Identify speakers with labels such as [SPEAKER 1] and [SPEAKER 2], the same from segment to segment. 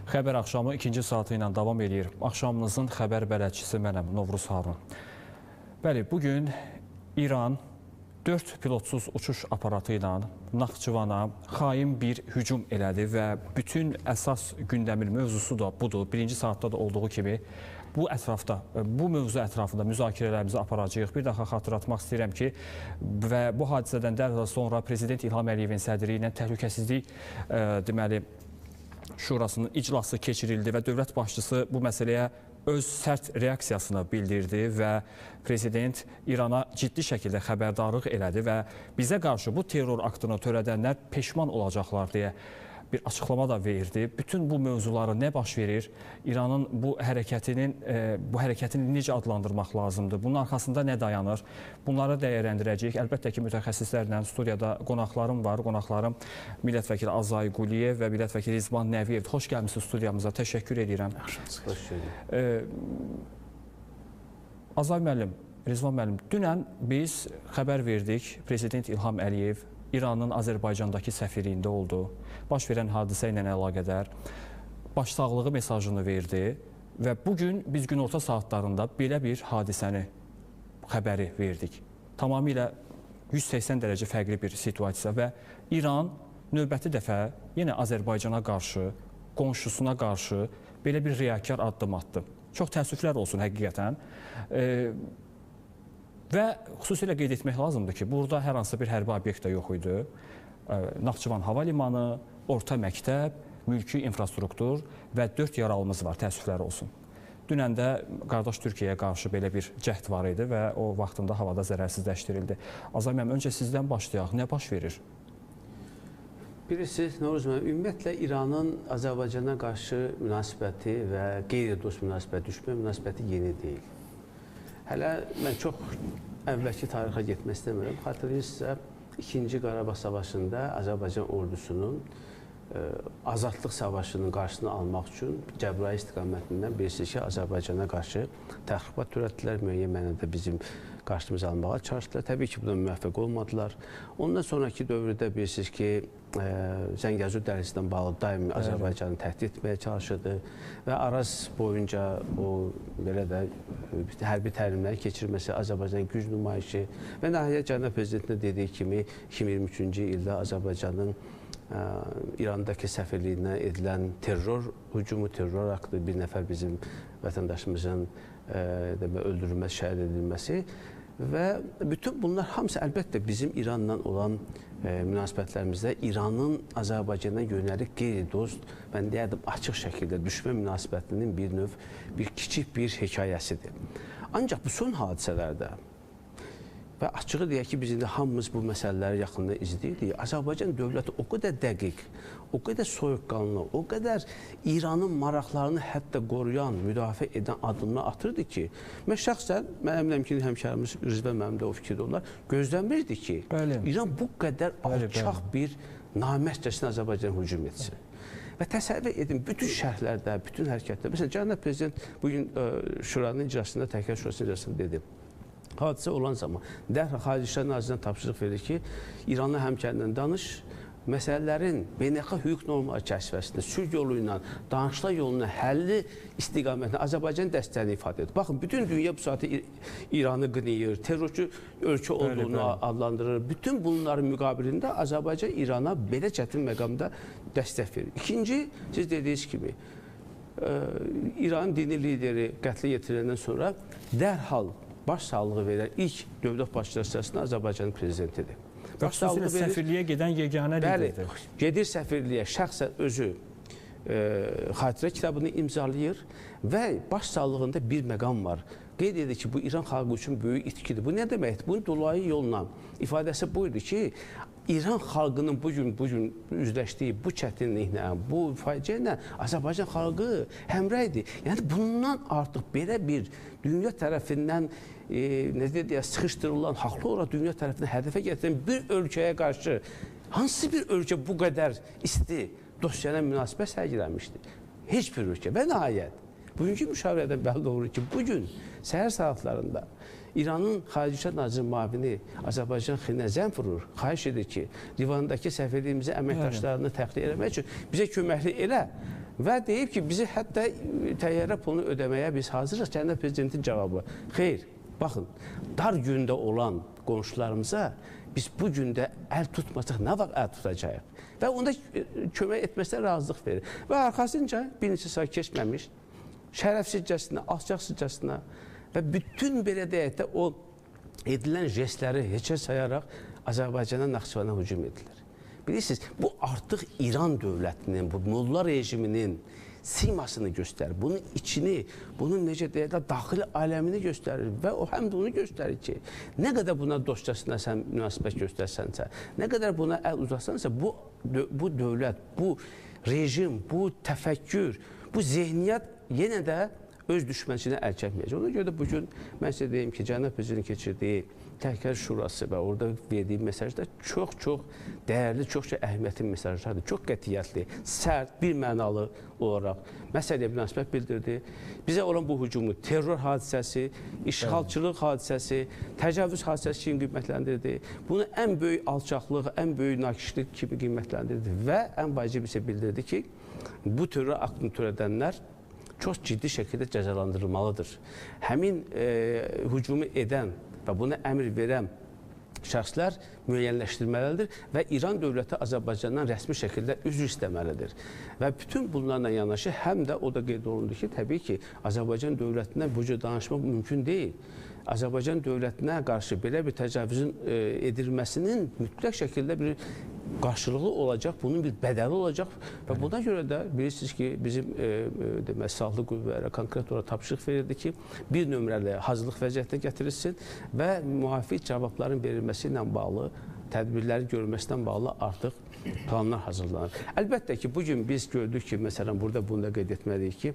[SPEAKER 1] Xəbər axşamı ikinci saatı ilə davam edir. Axşamınızın xəbər bələdçisi mənəm, Novruz Harun. Bəli, bugün İran 4 pilotsuz uçuş aparatı ilə Naxçıvana xain bir hücum elədi və bütün əsas gündəmin mövzusu da budur. Birinci saatda da olduğu kimi bu mövzu ətrafında müzakirələrimizi aparacağıq. Bir daha xatırlatmaq istəyirəm ki, və bu hadisədən dərhal sonra Prezident İlham Əliyevin sədri ilə təhlükəsizlik deməli Şurasının iclası keçirildi və dövlət başçısı bu məsələyə öz sərt reaksiyasını bildirdi və prezident İrana ciddi şəkildə xəbərdarlıq elədi və bizə qarşı bu terror aktını törədənlər peşman olacaqlar deyə bir açıqlama da verdi. Bütün bu mövzuları nə baş verir? İranın bu hərəkətini necə adlandırmaq lazımdır? Bunun arxasında nə dayanır? Bunları dəyərləndirəcəyik. Əlbəttə ki, mütəxəssislərlə studiyada qonaqlarım var. Qonaqlarım millət vəkili Azay Quliyev və millət vəkili İzban Nəviyev. Xoş gəlmişsiniz studiyamıza. Təşəkkür edirəm.
[SPEAKER 2] Xoş gördük.
[SPEAKER 1] Azay müəllim, Rizvan müəllim, dünən biz xəbər verdik. Prezident İlham Əliyev İranın Azərbaycandakı səfirliyində oldu. Baş verən hadisə ilə əlaqədar başsağlığı mesajını verdi və bugün biz günorta saatlarında belə bir hadisəni xəbəri verdik. Tamamilə 180 dərəcə fərqli bir situasiya və İran növbəti dəfə yenə Azərbaycana qarşı, qonşusuna qarşı belə bir riyakar addım atdı. Çox təəssüflər olsun həqiqətən. Və xüsusilə qeyd etmək lazımdır ki, burada hər hansı bir hərbi obyekt də yox idi. Naxçıvan hava limanı, orta məktəb, mülki infrastruktur və 4 yaralımız var, təəssüflər olsun. Dünən də qardaş Türkiyəyə qarşı belə bir cəhd var idi və o vaxtında havada zərərsizləşdirildi. Azay müəllim, öncə sizdən başlayaq. Nə baş verir?
[SPEAKER 2] Bilirsiniz, Novruz müəllim, ümumiyyətlə İranın Azərbaycana qarşı münasibəti və qeyri-dost münasibəti, düşmən münasibəti yeni deyil. Hələ mən çox əvvəlki tarixə getmək istəmirəm. Xatırlayırsınızsa, 2-ci Qarabağ Savaşında Azərbaycan ordusunun azadlıq savaşının qarşısını almaq üçün Cəbrayıl istiqamətindən bilirsiniz ki, Azərbaycana qarşı təxribat törətdilər, müəyyən mənada bizim qarşımıza almağa çalışdılar. Təbii ki, buna müvəffəq olmadılar. Ondan sonraki dövrdə bilirsiniz ki, Zəngəzur dəhlisindən bağlı daimi Azərbaycanı təhdid etməyə çalışırdı və Araz boyunca o belə də hərbi təlimləri keçirməsi, Azərbaycanın güc nümayişi və nəhayət Cənab Prezidentin dediyi kimi 2023-cü ildə Azərbaycanın İrandakı səfirliyinə edilən terror hücumu, terror aktı, bir nəfər bizim vətəndaşımızın öldürülməsi, şəhid edilməsi və bütün bunlar hamısı əlbəttə bizim İranla olan münasibətlərimizdə İranın Azərbaycana yönəlik qeyri-dost, mən deyərdim açıq şəkildə düşmən münasibətinin bir kiçik bir hekayəsidir. Ancaq bu son hadisələrdə və açığı deyək ki, biz indi hamımız bu məsələləri yaxından izləyirik. Azərbaycan dövləti o qədər dəqiq, o qədər soyuqqanlı, o qədər İranın maraqlarını hətta qoruyan, müdafiə edən addımlar atırdı ki, mən şəxsən, mən əminəm ki, həmkarımız Rizvan mənim də o fikirdə onlar, gözləmirdi ki, İran bu qədər alçaq bir namərdcəsinə Azərbaycan hücum etsin. Və təsəvvür edin, bütün şərhlərdə, bütün hərəkətdə, məsələn, Cənab Prezident bugün Şuranın icrasında, Təhkəm Şurasının icrasında dedi. Hadisə olan zaman dərhal Xarici İşlər Nazirliyinə tapşırıq verir ki, İranla həmkərindən danış, məsələlərin beynəlxalq hüquq normaları çərçivəsində sülh yolu ilə, danışıqlar yoluna həlli istiqamətində Azərbaycan dəstəyini ifadə edir. Baxın, bütün dünya bu saatı İranı qınayır, terrorçu ölkə olduğunu adlandırır. Bütün bunların müqabilində Azərbaycan İrana belə çətin məqamda dəstək verir. İkinci, siz dediyiniz kimi, İranın dini lideri qətlə yetiriləndən sonra dərhal baş sağlığı verən ilk dövlət başçıları sırasında Azərbaycanın prezidentidir.
[SPEAKER 1] Və xüsusilə səfirliyə gedən yeganə liderdir.
[SPEAKER 2] Bəli, gedir səfirliyə, şəxsən özü xatirə kitabını imzalayır və baş sağlığında bir məqam var. Qeyd edir ki, bu İran xalqı üçün böyük itkidir. Bu nə deməkdir? Bunun dolayı yolla ifadəsi buydu ki, İran xalqının bugün üzləşdiyi bu çətinliklə, bu faciə ilə Azərbaycan xalqı həmrəydir. Yəni, bundan artıq belə bir dünya tərəfindən sıxışdırılan, haqlı olaraq dünya tərəfindən hədəfə gətirilən bir ölkəyə qarşı hansı bir ölkə bu qədər isti dosyalara münasibət sərgiləmişdir? Heç bir ölkə və nəhayət. Bugünkü müşavirədən bəlli olur ki, bugün səhər saatlarında İranın Xarici İşlər Naziri müavini Azərbaycan xeyrinə zəng vurur, xahiş edir ki, divandakı səfirliyimizin əməkdaşlarını təxliyə eləmək üçün bizə köməklik elə Və deyib ki, bizi hətta təyyarə pulunu ödəməyə biz hazırıq. Cənab Prezidentin cavabı, xeyr, baxın, dar gündə olan qonşularımıza biz bu gündə əl tutmasaq, nə vaxt əl tutacağıq? Və onda kömək etməsinə razılıq verir. Və arxasınca bir neçə saat keçməmiş, şərəfsizcəsinə, alçaqsızcasına və bütün belə deyək də o edilən jestləri heçə sayaraq Azərbaycana, Naxçıvana hücum edilir. Bilirsiniz, bu artıq İran dövlətinin, bu molla rejiminin simasını göstərir. Bunun içini, bunun necə deyirlər, daxili aləmini göstərir və o həm də onu göstərir ki, nə qədər buna dostcasına sən münasibət göstərsənsə, nə qədər buna əl uzatsansa, bu dövlət, bu rejim, bu təfəkkür, bu zehniyyət yenə də öz düşmənçinə əl çəkməyəcək. Ona görə də bugün mən sizə deyim ki, Cənab Prezidentin keçirdiyi Təhlükəsizlik Şurası və orada verdiyi mesajlar çox-çox dəyərli, çox-çox əhəmiyyətli mesajlardır. Çox qətiyyətli, sərt, bir mənalı olaraq məsələyə münasibət bildirdi. Bizə olan bu hücumu terror hadisəsi, işğalçılıq hadisəsi, təcavüz hadisəsi kimi qiymətləndirdi. Bunu ən böyük alçaqlıq, ən böyük nakişlik kimi qiymətləndirdi və ən vacib isə bildirdi ki, bu terror aktını törədənlər çox ciddi şəkildə cəzalandırılmalıdır. Həmin hücumu edən və buna əmr verən şəxslər müəyyənləşdirməlidir və İran dövləti Azərbaycandan rəsmi şəkildə üzr istəməlidir. Və bütün bunlarla yanaşı həm də o da qeyd olundu ki, təbii ki, Azərbaycan dövlətindən bu cür danışmaq mümkün deyil. Azərbaycan dövlətinə qarşı belə bir təcavüzün edilməsinin mütləq şəkildə bir qarşılığı olacaq, bunun bir bədəli olacaq və buna görə də bilirsiniz ki, bizim demək, silahlı qüvvələrə konkret olaraq tapşırıq verildi ki, bir nömrəli hazırlıq vəziyyətinə gətirilsin və müvafiq cavabların verilməsi ilə bağlı, tədbirləri görülməsindən bağlı artıq planlar hazırlanır. Əlbəttə ki, bugün biz gördük ki, məsələn, burada bunu da qeyd etməliyik ki,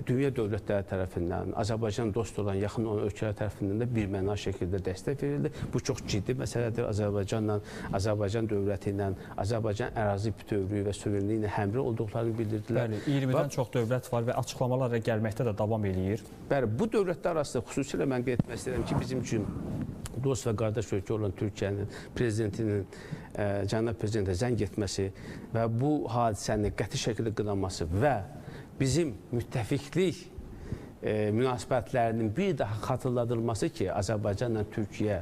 [SPEAKER 2] dünya dövlətləri tərəfindən, Azərbaycan dost olan, yaxın olan ölkələr tərəfindən də birməna şəkildə dəstək verildi. Bu çox ciddi məsələdir. Azərbaycanla, Azərbaycan dövləti ilə, Azərbaycan ərazi bütövlüyü və suverenliyi ilə həmrəy olduqlarını bildirdilər.
[SPEAKER 1] Bəli, 20-dən çox dövlət var və açıqlamalar da gəlməkdə də davam eləyir.
[SPEAKER 2] Bəli, bu dövlətlər arasında xüsusilə mən qeyd etmək istəyirəm ki, bizim üçün dost və qardaş ölkə olan Türkiyənin prezidentinin Cənab Prezidentə zəng etməsi və bu hadisəni qəti şəkildə qınaması və bizim müttəfiqlik münasibətlərinin bir daha xatırladılması ki, Azərbaycanla Türkiyə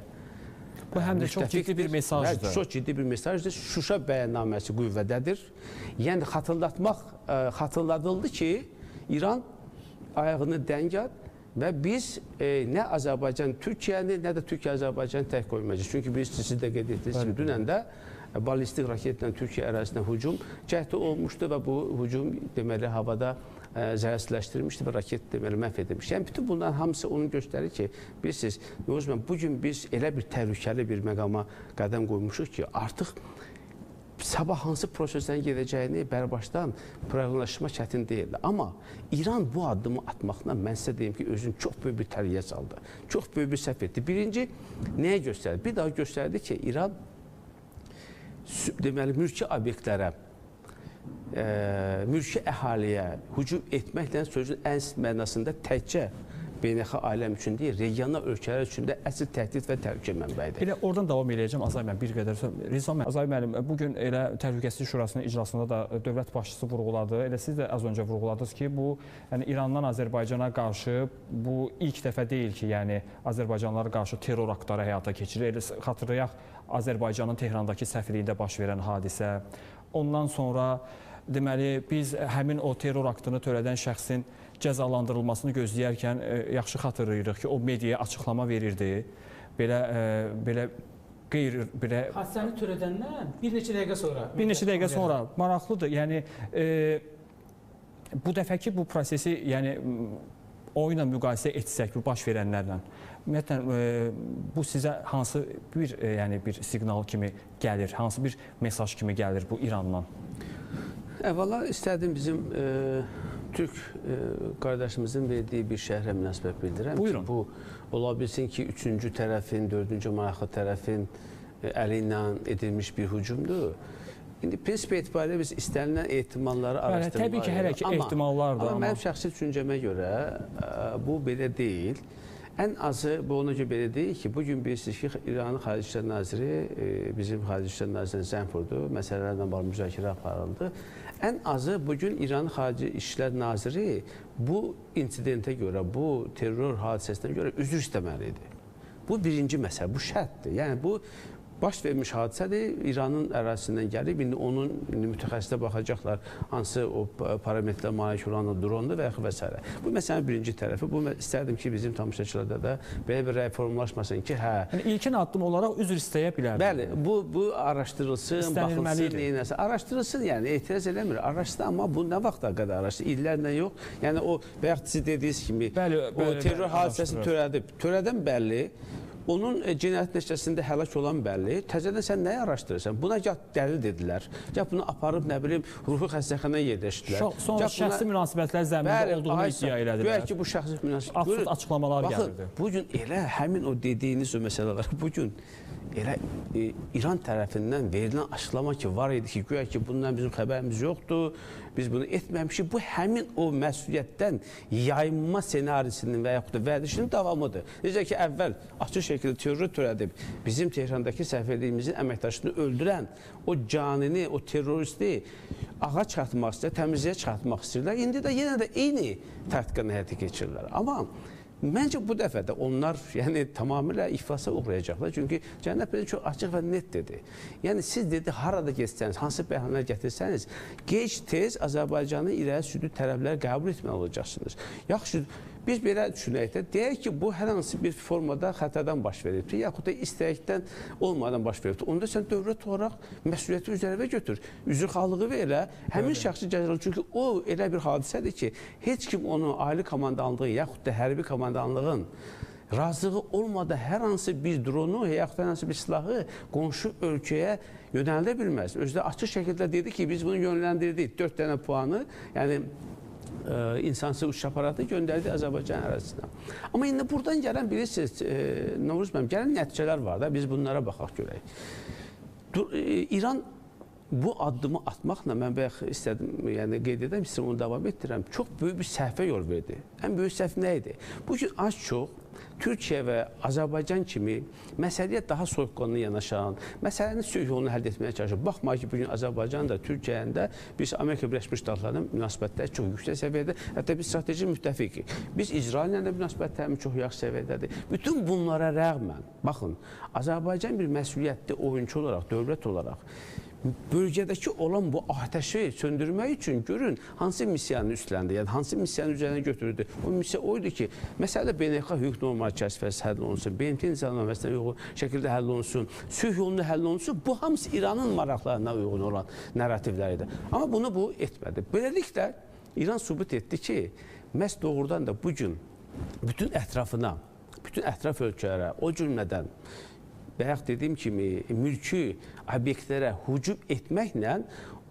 [SPEAKER 1] bu həm də çox ciddi bir mesajdır.
[SPEAKER 2] Çox ciddi bir mesajdır. Şuşa bəyannaməsi qüvvədədir. Yəni xatırladıldı ki, İran ayağını dəng at və biz nə Azərbaycan Türkiyəni, nə də Türkiyə Azərbaycanı tək qoymayacağıq. Çünki siz də qeyd etdiniz ki, dünən də ballistik raketlə Türkiyə ərazisinə hücum cəhdi olmuşdu və bu hücum deməli havada zərərsizləşdirilmişdi və raket deməli məhv edilmişdi. Yəni bütün bunların hamısı onu göstərir ki, bilirsiniz, bugün biz elə bir təhlükəli bir məqama qədəm qoymuşuq ki, artıq sabah hansı prosesdən gedəcəyini bərbaşdan proqnozlaşmaq çətin deyildi. Amma İran bu addımı atmaqla mən sizə deyim ki, özünü çox böyük bir təhlükəyə saldı. Çox böyük bir səhv etdi. Birinci, nəyə göstərdi? Bir daha göstərdi ki, İran deməli, mülki obyektlərə, mülki əhaliyə hücum etməklə sözün ən mənasında təkcə beynəlxalq aləm üçün deyil, regional ölkələr üçün də əsl təhdid və təhlükə mənbəyidir.
[SPEAKER 1] Elə oradan davam edəcəm Azay müəllim bir qədər. Azay müəllim, bugün elə Təhlükəsizlik Şurasının iclasında da dövlət başçısı vurğuladı. Elə siz də az öncə vurğuladınız ki, bu yəni İrandan Azərbaycana qarşı bu ilk dəfə deyil ki, yəni Azərbaycanlılara qarşı terror aktları həyata keçirir. Elə xatırlayaq Azərbaycanın Tehrandakı səfirliyində baş verən hadisə. Ondan sonra deməli biz həmin o terror aktını törədən şəxsin cəzalandırılmasını gözləyərkən yaxşı xatırlayırıq ki, o mediaya açıqlama verirdi. Belə
[SPEAKER 3] hadisəni törədəndən bir neçə dəqiqə sonra
[SPEAKER 1] maraqlıdır. Yəni bu dəfəki bu prosesi, yəni o ilə müqayisə etsək bu baş verənlərlə, ümumiyyətlə bu sizə hansı bir siqnal kimi gəlir, hansı bir mesaj kimi gəlir bu İrandan?
[SPEAKER 2] Əvvəla istədim bizim Türk qardaşımızın verdiyi bir şərhə münasibət bildirəm.
[SPEAKER 1] Buyurun.
[SPEAKER 2] Bu ola bilsin ki, üçüncü tərəfin, dördüncü maraqlı tərəfin əli ilə edilmiş bir hücumdur. İndi prinsip etibarilə biz istənilən ehtimalları araşdırmalıyıq.
[SPEAKER 1] Təbii ki, hələ ki ehtimallardır.
[SPEAKER 2] Amma mənim şəxsi düşüncəmə görə bu belə deyil. Ən azı bu ona görə belə deyil ki, bugün bilirsiniz ki, İranın Xarici İşlər Naziri bizim Xarici İşlər Nazirinə zəng vurdu, məsələlərlə bağlı müzakirə aparıldı. Ən azı bugün İran Xarici İşlər Naziri bu insidentə görə, bu terror hadisəsinə görə üzr istəməlidir. Bu birinci məsələ, bu şərtdir. Yəni bu baş vermiş hadisədir, İranın ərazisindən gəlib, indi onun mütəxəssislər baxacaqlar, hansı o parametrlər malik olan o drondur və yaxud və s. Bu məsələnin birinci tərəfi, bu istərdim ki, bizim tamaşaçılarda da belə bir rəy formalaşmasın ki, hə.
[SPEAKER 1] Yəni ilkin addım olaraq üzr istəyə bilər.
[SPEAKER 2] Bəli, bu araşdırılsın, baxılsın, neynəsə. Araşdırılsın, yəni etiraz eləmir, araşdırsın, amma bu nə vaxta qədər araşdırılsın, illərlə yox. Yəni o, bayaq siz dediyiniz kimi, o terror hadisəsini törədən bəlli. Onun cinayət nəticəsində həlak olan bəlli. Təzədən sən nəyi araşdırırsan? Buna gah dəlil dedilər, gah bunu aparıb, nə bilim, ruhi xəstəxanaya yerləşdilər.
[SPEAKER 1] Sonra şəxsi münasibətlər zəminində olduğunu iddia elədilər.
[SPEAKER 2] Güya ki, bu şəxsi münasibət.
[SPEAKER 1] Absurd açıqlamalar gəlirdi.
[SPEAKER 2] Baxın, bugün elə həmin o dediyiniz o məsələlər, bugün elə İran tərəfindən verilən açıqlama ki, var idi ki, güya ki, bundan bizim xəbərimiz yoxdur, biz bunu etməmişik. Bu həmin o məsuliyyətdən yayınma senarisinin və yaxud da vərdişinin davamıdır. Necə ki, əvvəl açıq şəkildə terror törədib, bizim Tehrandakı səfirliyimizin əməkdaşını öldürən o canini, o terroristi ağa çıxartmaq istəyirlər, təmizliyə çıxartmaq istəyirlər. İndi də yenə də eyni taktikanı həyata keçirirlər. Amma məncə bu dəfə də onlar tamamilə iflasa uğrayacaqlar. Çünki cənab prezident çox açıq və net dedi. Yəni siz dedi, harada geçsəniz, hansı bəhanələr gətirsəniz, gec-tez Azərbaycanın irəli sürdüyü tələbləri qəbul etməli olacaqsınız. Yaxşı, biz belə düşünək də, deyək ki, bu hər hansı bir formada xətadan baş veribdir, yaxud da istəkdən olmadan baş veribdir. Onda sən dövlət olaraq məsuliyyəti üzərində götür, üzrxahlığı verə, həmin şəxsi cəzalı. Çünki o elə bir hadisədir ki, heç kim onu ali komandanlığın, yaxud da hərbi komandanlığın razılığı olmadan hər hansı bir dronu, yaxud da hər hansı bir silahı qonşu ölkəyə yönəldə bilməz. Özdə açıq şəkildə dedi ki, biz bunu yönləndirdik, 4 dənə puanı, yəni insansız uçuş aparatı göndərdi Azərbaycan ərazisinə. Amma indi buradan gələn bilirsiniz, Novruz müəllim, gələn nəticələr var da, biz bunlara baxaq görək. İran bu addımı atmaqla, mən bayaq istədim, yəni qeyd edəm, istəyirəm onu davam etdirəm, çox böyük bir səhvə yol verdi. Ən böyük səhv nə idi? Bugün az-çox Türkiyə və Azərbaycan kimi məsələyə daha soyuqqanlı yanaşan, məsələni sülh yolunu həll etməyə çalışır. Baxmayın ki, bugün Azərbaycan da Türkiyənin də biz Amerika Birləşmiş Ştatlarının münasibətləri çox yüksək səviyyədə, hətta biz strateji müttəfiqik. Biz İsraillə də münasibətlərimiz çox yaxşı səviyyədədir. Bütün bunlara rəğmən, baxın, Azərbaycan bir məsuliyyətli oyunçu olaraq, dövlət olaraq bölgədəki olan bu ateşi söndürmək üçün görün hansı missiyanı üstləndi, yəni hansı missiyanı üzərinə götürdü. O missiya oydu ki, məsələ beynəlxalq hüquq normal çərçivəsi həll olunsun, BMT nizamnaməsinə uyğun şəkildə həll olunsun, sülh yolunda həll olunsun. Bu hamısı İranın maraqlarına uyğun olan narrativləridir. Amma bunu bu etmədi. Beləliklə İran sübut etdi ki, məhz doğrudan da bugün bütün ətrafına, bütün ətraf ölkələrə, o cümlədən bayaq dediyim kimi mülki obyektlərə hücum etməklə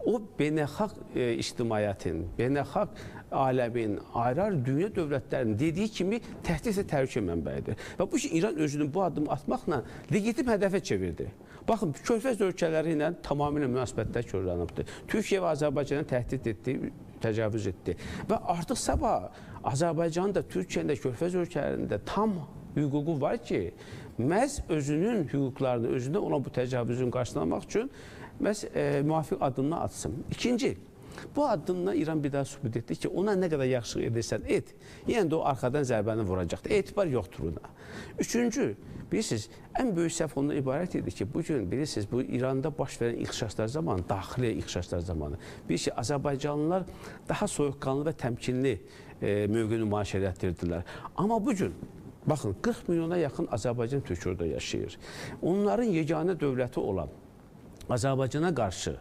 [SPEAKER 2] o beynəlxalq ictimaiyyətin, beynəlxalq aləmin, ayrı-ayrı dünya dövlətlərinin dediyi kimi təhdid və təhlükə mənbəyidir. Və bu ki, İran özünün bu addımı atmaqla legitim hədəfə çevirdi. Baxın, Körfəz ölkələri ilə tamamilə münasibətlər körlənibdir. Türkiyə və Azərbaycanı təhdid etdi, təcavüz etdi. Və artıq sabah Azərbaycanın da, Türkiyənin də, Körfəz ölkələrində tam hüququ var ki, məhz özünün hüquqlarını, özündə olan bu təcavüzün qarşılamaq üçün məhz müvafiq addımını atsın. İkinci, bu addımla İran bir daha sübut etdi ki, ona nə qədər yaxşılıq edirsən et, yenə də o arxadan zərbəni vuracaqdır. Etibar yoxdur ona. Üçüncü, bilirsiniz, ən böyük səhv ondan ibarət idi ki, bugün bilirsiniz, bu İranda baş verən ixşaşlar zamanı, daxili ixşaşlar zamanı, bilirsiniz, Azərbaycanlılar daha soyuqqanlı və təmkinli mövqe nümayiş etdirdilər. Amma bugün baxın, 40 milyona yaxın Azərbaycan türk orada yaşayır. Onların yeganə dövləti olan Azərbaycana qarşı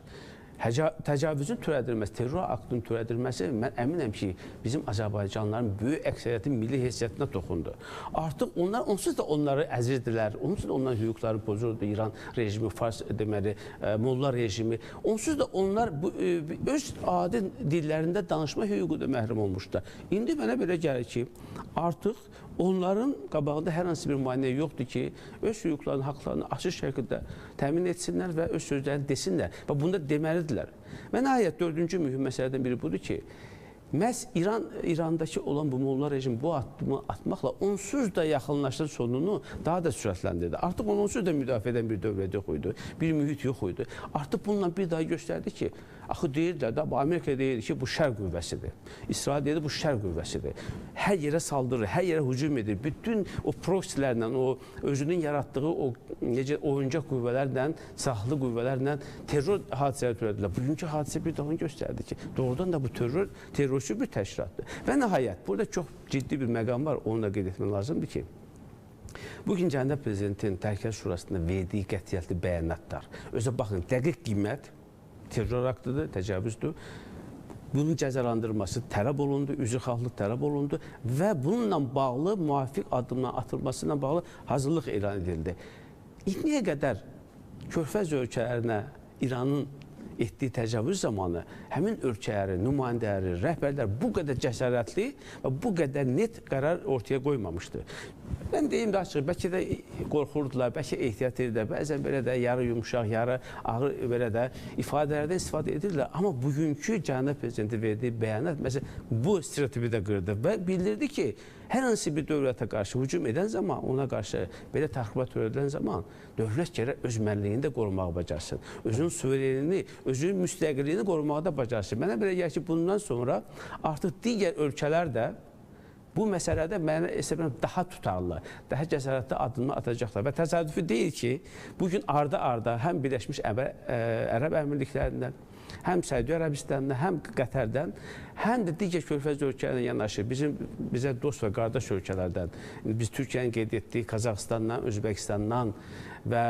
[SPEAKER 2] təcavüzün törədilməsi, terror aktının törədilməsi, mən əminəm ki, bizim Azərbaycanlıların böyük əksəriyyətin milli heysiyyətinə toxundu. Artıq onlar, onsuz da onları əzirdilər, onsuz da onların hüquqları pozuldu, İran rejimi, Fars deməli, Molla rejimi. Onsuz da onlar öz adi dillərində danışma hüququ da məhrum olmuşlar. İndi mənə belə gəlir ki, artıq onların qabağında hər hansı bir maneə yoxdur ki, öz hüquqlarını, haqlarını açıq şəkildə təmin etsinlər və öz sözlərini desinlər. Və bunda deməlidirlər. Və nəhayət, dördüncü mühüm məsələdən biri budur ki, məhz İrandakı olan bu Molla rejimi bu addımı atmaqla onsuz da yaxınlaşdığı sonunu daha da sürətləndirdi. Artıq onsuz da müdafiə edən bir dövlət yox idi, bir mühit yox idi. Artıq bununla bir daha göstərdi ki, Axı deyirlər də, bu Amerika deyir ki, bu şər qüvvəsidir. İsrail deyir bu şər qüvvəsidir. Hər yerə saldırır, hər yerə hücum edir. Bütün o proksilərlə, o özünün yaratdığı o necə oyuncaq qüvvələrlə, silahlı qüvvələrlə terror hadisələri törədilər. Bugünkü hadisə bir daha göstərdi ki, doğrudan da bu terrorçu bir təşkilatdır. Və nəhayət, burada çox ciddi bir məqam var, onu da qeyd etmək lazımdır ki, bugün Cənab Prezidentin Təhlükəsizlik Şurasında verdiyi qətiyyətli bəyanatlar, özə baxın, dəqiq qiymət, terror aktıdır, təcavüzdür. Bunun cəzalandırılması tələb olundu, üzrxahlıq tələb olundu və bununla bağlı müvafiq addımların atılmasına bağlı hazırlıq elan edildi. İndiyə qədər Körfəz ölkələrinə İranın etdiyi təcavüz zamanı həmin ölkələri, nümayəndələri, rəhbərlər bu qədər cəsarətli və bu qədər net qərar ortaya qoymamışdı. Mən deyim də açıq, bəlkə də qorxurdular, bəlkə ehtiyat edirlər, bəzən belə də yarı yumuşaq, yarı ağır belə də ifadələrdən istifadə edirlər. Amma bugünkü Cənab Prezidenti verdiyi bəyanat, məsələn, bu stereotipi də qırdı və bildirdi ki, hər hansı bir dövlətə qarşı hücum edən zaman, ona qarşı belə təxribat törədən zaman dövlət gərək öz mənliyini də qorumağı bacarsın. Özünün suverenini, özünün müstəqilliyini qorumağı da bacarsın. Mənə belə gəlir ki, bundan sonra artıq digər ölkələr də bu məsələdə mənə hesablanan daha tutarlı, daha cəsarətli addımlar atacaqlar. Və təsadüfi deyil ki, bugün arda-arda həm Birləşmiş Ərəb Əmirliklərindən, həm Səudiyyə Ərəbistanından, həm Qətərdən, həm də digər Körfəz ölkələrindən yanaşı bizə dost və qardaş ölkələrdən, biz Türkiyənin qeyd etdiyi Qazaxıstandan, Özbəkistandan və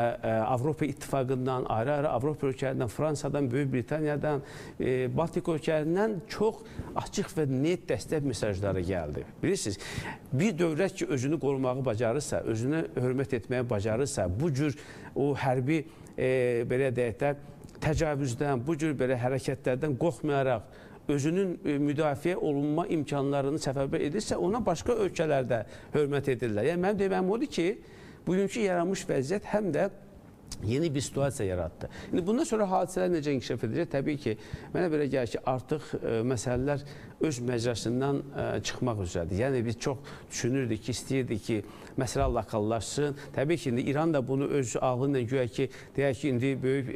[SPEAKER 2] Avropa İttifaqından, ayrı-ayrı Avropa ölkələrindən, Fransadan, Böyük Britaniyadan, Baltik ölkələrindən çox açıq və net dəstək mesajları gəldi. Bilirsiniz, bir dövlət ki, özünü qorumağı bacarırsa, özünü hörmət etməyi bacarırsa, bu cür o hərbi, belə deyək də, təcavüzdən, bu cür belə hərəkətlərdən qorxmayaraq özünün müdafiə olunma imkanlarını səfərbər edirsə, ona başqa ölkələrdə hörmət edirlər. Yəni, mənim deməm odur ki, bugünkü yaranmış vəziyyət həm də yeni bir situasiya yarattı. İndi bundan sonra hadisələr necə inkişaf edəcək? Təbii ki, mənə belə gəlir ki, artıq məsələlər öz məcrasından çıxmaq üzrədir. Yəni, biz çox düşünürdük ki, istəyirdik ki, məsələ lokallaşsın. Təbii ki, indi İran da bunu öz ağlıyla güya ki, deyək ki, indi böyük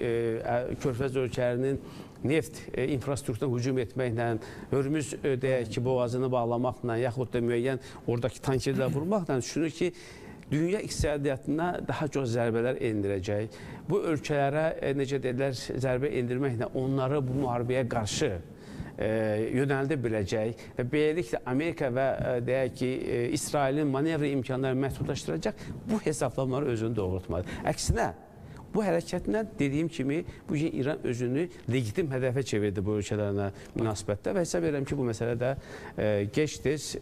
[SPEAKER 2] Körfəz ölkələrinin neft infrastrukturuna hücum etməklə, Hörmüz deyək ki, boğazını bağlamaqla, yaxud da müəyyən oradakı tankerlər vurmaqla düşünür ki, dünya iqtisadiyyatına daha çox zərbələr endirəcək. Bu ölkələrə, necə deyirlər, zərbə endirməklə onları bu müharibəyə qarşı yönəldə biləcək və beləliklə Amerika və deyək ki, İsrailin manevr imkanları məhdudlaşdıracaq, bu hesablamaları özünü doğrultmalıdır. Əksinə, bu hərəkətlə dediyim kimi, bugün İran özünü legitim hədəfə çevirdi bu ölkələrlə münasibətdə və hesab edirəm ki, bu məsələdə gec-tez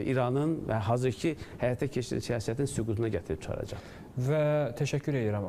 [SPEAKER 2] İranın və hazırki həyata keçirilən siyasətin süqutuna gətirib çıxaracaq.
[SPEAKER 1] Və təşəkkür edirəm.